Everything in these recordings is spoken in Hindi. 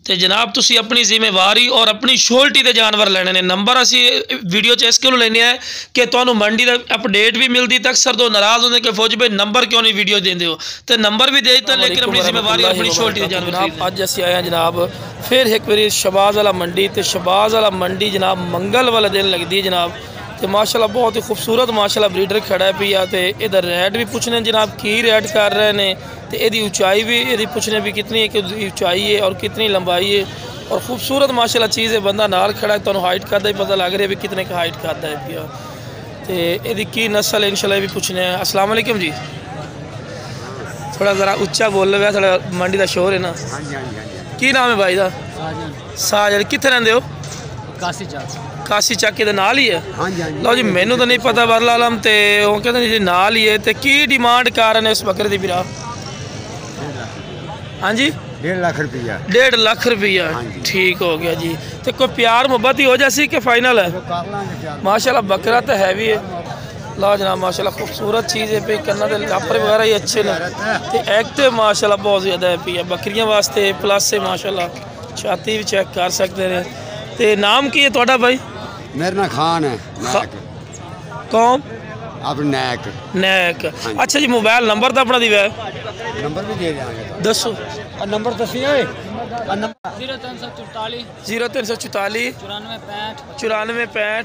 तो जनाब तुसी अपनी जिम्मेवारी और अपनी श्योरिटी के जानवर लेने ने। नंबर असी वीडियो च इस क्यों लेने हैं कि तुहानू मंडी का अपडेट भी मिलती, तो अक्सर तो नाराज़ होंगे कि फौज भाई नंबर क्यों नहीं वीडियो देंदे हो, तो नंबर भी दे दिता लेकिन अपनी जिम्मेवारी और अपनी श्योरिटी के जानवर। अज असी आए हैं जनाब फिर एक बार शहबाज वाला मंडी, तो शहबाज वाला मंडी जनाब मंगल वाले दिन लगती है जनाब। तो माशाल्लाह बहुत ही खूबसूरत माशाल्लाह ब्रीडर खड़ा है पिया। तो इधर रेट भी पूछने जनाब की रेट कर रहे हैं, तो यदी ऊंचाई भी यदी पूछने भी कितनी है कि ऊंचाई है और कितनी लंबाई है, और खूबसूरत माशाल्लाह चीज़ है। बंदा नाल खड़ा है तो हाइट का ही पता लग रहा है भी कितने का हाइट करता है पिया। तो यदी की नस्ल है इंशाल्लाह भी पूछने हैं। अस्सलाम वालेकुम जी, थोड़ा ज़रा उच्चा बोल रहा, थोड़ा मंडी का शोर है ना। की नाम है भाई का? साजन। कितने रहंदे हो? कासी चाके नाल ही है। लो जी मैनू तो नहीं पता बरलाल हम तो वो कहते जी नाल ही है। तो की डिमांड कर रहे हैं इस बकरे की बिरा? हाँ जी 1.5 लाख रुपया। 1.5 लाख रुपया, ठीक हो गया जी। तो कोई प्यार मुहब्बत ही हो जैसी कि फाइनल है? माशाल्लाह बकरा तो हैवी है। ला जनाब माशाल्लाह खूबसूरत चीज़ है पे, कन्ना के लापर वगैरह ही अच्छे ने, तो एक्टिव माशाल्लाह बहुत ज़्यादा है पिया बकरियां वास्ते प्लस है माशाल्लाह। छाती भी चेक कर सकते हैं। तो नाम की है थोड़ा भाई? मेरा नाम खान है। कौन? आप नैक। नैक, अच्छा जी। मोबाइल नंबर तो अपना दिया है? नंबर भी दे देंगे। दसो नंबर दसिए। 0344 94 65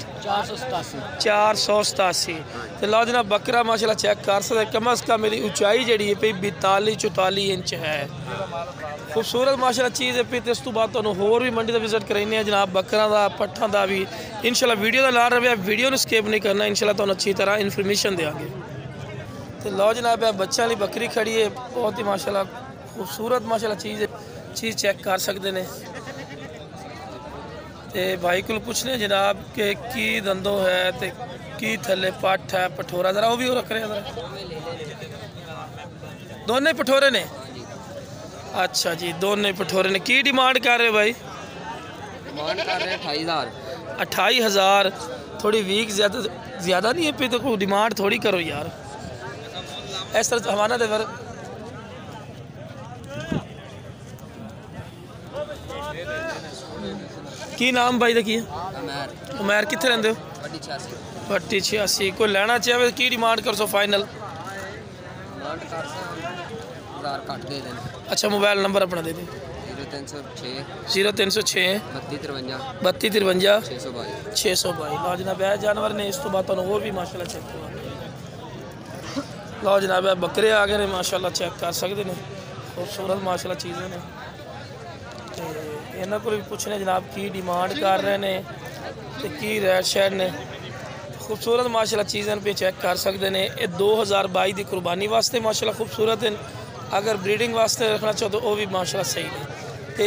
487। तो लो जनाब बकरा माशाल्लाह चेक कर सकते, कम अज़ कम मेरी ऊंचाई जी है 42-44 इंच है। खूबसूरत माशाल्लाह चीज़ है। फिर इस तो बाद तुहानू होर भी मंडी का विजिट कराने हैं जनाब, बकरा का पट्ठा का भी इंशाल्लाह। वीडियो का नाल रहा, वीडियो को स्किप नहीं करना, इंशाल्लाह तुहानू अच्छी तरह इन्फॉर्मेशन देंगे। तो लो जनाब बच्चा वाली बकरी खड़ी है, बहुत ही माशाल्लाह खूबसूरत माशाल्लाह चीज़ चेक कर सकते हैं। तो भाई को पूछने जनाब कि की दंदो है, तो की थले पठ है पठोरा, जरा वो भी रख रहे हैं दोनों पठोरे ने। अच्छा जी दोनों पठोरे ने। की डिमांड कर रहे भाई? डिमांड कर रहे 28,000। 28,000 थोड़ी वीक ज़्यादा नहीं है पे, तो कोई डिमांड थोड़ी करो यार इस तरह हमारा दे फिर। की नाम भाई का की है? उमैर। कितने रहंदे हो? पट्टी 86। कोई लेना चाहे की डिमांड कर सो फाइनल? अच्छा मोबाइल नंबर अपना दे दे। 0306 32 53 622। लो जनाब जानवर ने, इस तो बात और भी माशाल्लाह चेक करवा। लो जनाब बकरे आ गए ने माशाल्लाह चेक कर सकते हैं, खूबसूरत माशाल्लाह चीज़ें ने। तो इन्होंने को भी पूछने जनाब की डिमांड कर रहे हैं, तो की रेट शेड ने। खूबसूरत माशाल्लाह चीज़ें पे चेक कर सकते हैं। ये 2022 की कुर्बानी वास्ते माशाल्लाह खूबसूरत है, अगर ब्रीडिंग वास्ते रखना चाहो तो वो भी माशाल्लाह सही है। तो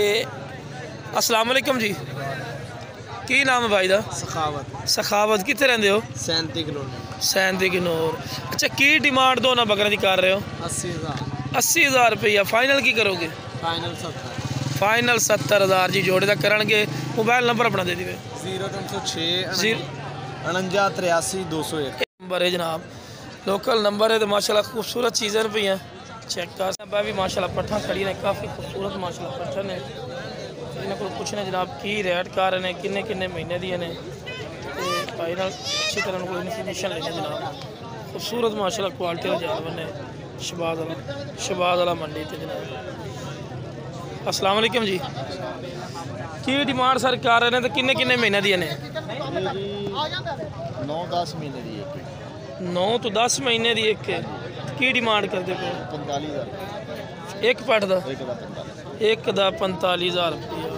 अस्सलाम वालेकुम जी, की नाम है भाई का? सखावत। कितने रहंदे हो? 37 किलोर। अच्छा की डिमांड दो ना बकरा दी कर रहे हो? 80,000 रुपया। फाइनल की करोगे? फाइनल 70,000 जी जोड़े तक करेंगे। मोबाइल नंबर अपना दे दिए। 0306 49 83 201 नंबर है जनाब, लोकल नंबर है। तो माशाल्लाह खूबसूरत चीज़ें पे हैं चेक कर भी माशाल्लाह। पट्ठा खड़ी ने काफ़ी खूबसूरत माशाल्लाह पट्ठा ने। इन्हें को पूछने जनाब की रेट कर रहे हैं, किन्ने किन्ने महीने दिए ने, भाई नाल अच्छी तरह को इन्फॉर्मेशन लेने जनाब। खूबसूरत माशाल्लाह क्वालिटी का जानवर ने। शहबाज वाला मंडी थे जनाब। अस्सलाम वालेकुम जी, की डिमांड सर कर रहे हैं, तो किन्ने किन्ने महीने दिए ने? 9-10 महीने दी एक। 9 तो 10 महीने दी एक। की डिमांड करते पे? 45,000 एक पट का। एक का 45,000 रुपया।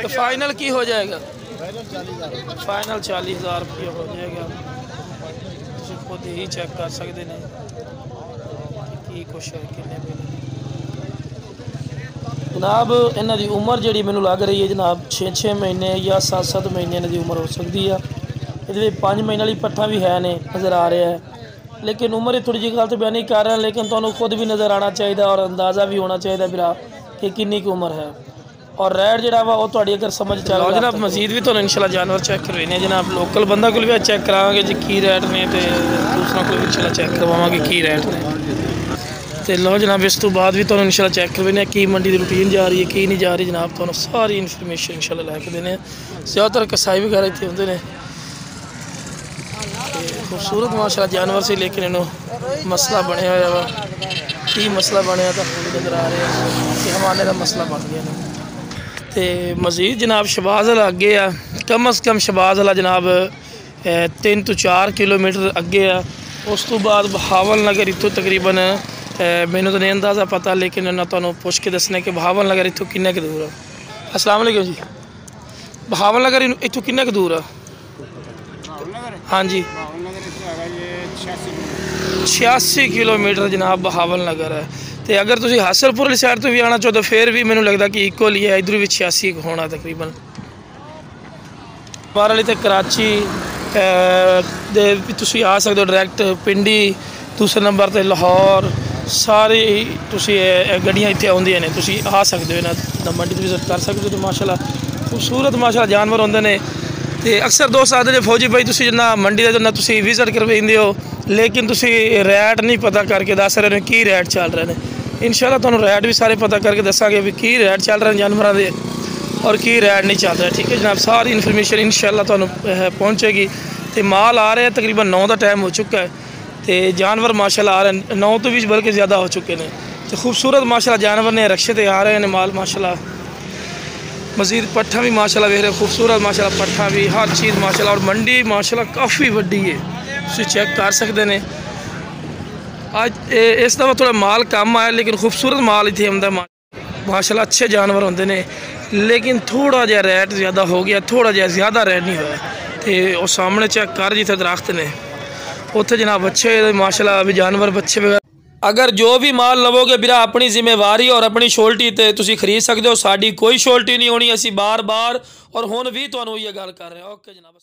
तो फाइनल की हो जाएगा? फाइनल 40,000 रुपया हो जाएगा। खुद ही चेक कर सकते हैं की कुछ है किन्ने जनाब। इन्हों की उम्र जी मैंने लग रही है जनाब 6-6 महीने या 7-7 महीने इन्हों की उम्र हो सकती है। ये 5 महीने वाली पट्ठा भी है ने नज़र आ रहा है, लेकिन उम्र थोड़ी जी गलत बयान नहीं कर रहे, लेकिन तुहानू खुद भी नज़र आना चाहिए और अंदाज़ा भी होना चाहिए बिरा कि कितनी की उम्र है। और रेट जो वो तो अगर समझ चलो जनाब मजीद भी तो इंशाल्लाह जानवर चेक करवाने जनाब। लोकल बंदा को भी चेक करावे जी की रेट ने, तो दूसरा को भी इंशाल्लाह चेक करवावे की रेट ने। तो लो जनाब इस तो बाद भी तुहानू इंशाल्लाह चेक करवाने की मंडी की रूटीन जा रही है की नहीं जा रही जनाब तुहानू सारी इन्फॉर्मेशन इंशाल्लाह लैके देने। ज़्यादातर कसाई वगैरह इतने होंगे ने खूबसूरत माशाल्लाह जानवर से, लेकिन इन्हों मसला बनया हुआ वा की मसला बनया तो नज़र आ रहा है कि हवाले का मसला बन गया ने। तो मज़ीद जनाब शबाज वाला अगे आ, कम अज़ कम शबाज वाला जनाब 3 तो 4 किलोमीटर अगे आ। उस तो बाद बहावल नगर इतों तकरीबन मैनू तो नहीं अंदाज़ा पता, लेकिन ना तुहानू पुछ के दसने कि बहावल नगर इतों किन्ने क दूर है। अस्सलाम वालेकुम जी, बहावल नगर इतों किन्ने क दूर है? हाँ जी 86 किलोमीटर जनाब बहावल नगर है। तो अगर तुम हासलपुर वाली साइड तो भी आना चाहो तो फिर भी मैनू लगता कि इक्वल ही है, इधर भी 86 होना तकरीबन। बाहर वाली तो कराची तुसी आ सकते हो डायरैक्ट पिंडी, दूसरे नंबर पर लाहौर, सारी गड्डियाँ इतने आउंदियां ने, तुसी आ सकते हो ना मंडी विजिट कर सकते हो। तो माशाल्लाह खूबसूरत माशाल्लाह जानवर होंगे ने। तो अक्सर दोस्त आते हैं फौजी भाई तुसी जिन्ना मंडी का जिन्ना तुसी विजिट करवाइंदे हो, लेकिन तुसी रैट नहीं पता करके दस रहे हो की रैट चल रहे हैं। इंशाल्लाह तुहानू रैट भी सारे पता करके दसांगे भी की रैट चल रहे हैं जानवरों के और की रैट नहीं चल रहा। ठीक है जनाब, सारी इन्फॉर्मेशन इंशाल्लाह तुहानू पहुँचेगी। तो माल आ रहे हैं तकरीबन 9 का टाइम हो चुका है, तो जानवर माशाल्लाह आ रहे हैं 9 तो 20 बल्कि ज़्यादा हो चुके हैं। तो खूबसूरत माशाल्लाह जानवर ने रक्षे ते आ रहे हैं माल माशाल्लाह। मज़ीद पट्ठा भी माशाल्लाह वेख रहे खूबसूरत माशाल्लाह पट्ठा भी, हर चीज़ माशाल्लाह। और मंडी माशाल्लाह काफ़ी वड्डी है, तुम चेक कर सकते हैं। आज इस दफ़ा थोड़ा माल कम आया, लेकिन खूबसूरत माल इतने आंदा माशाल्लाह। अच्छे जानवर होंगे ने, लेकिन थोड़ा जहा रैट ज़्यादा हो गया, थोड़ा जहा ज़्यादा रैट नहीं होया। तो वो सामने चेक कर जिथे दरख्त ने उत्थे जनाब बच्चे माशाल्लाह अभी जानवर बच्चे वगैरह। अगर जो भी माल लवोगे बिरा अपनी जिम्मेवारी और अपनी शोल्टी ते तुसी खरीद सकते हो, साड़ी कोई शोल्टी नहीं होनी। असी बार बार और हुण भी तुहानू ये गल कर रहे हैं। ओके जनाब।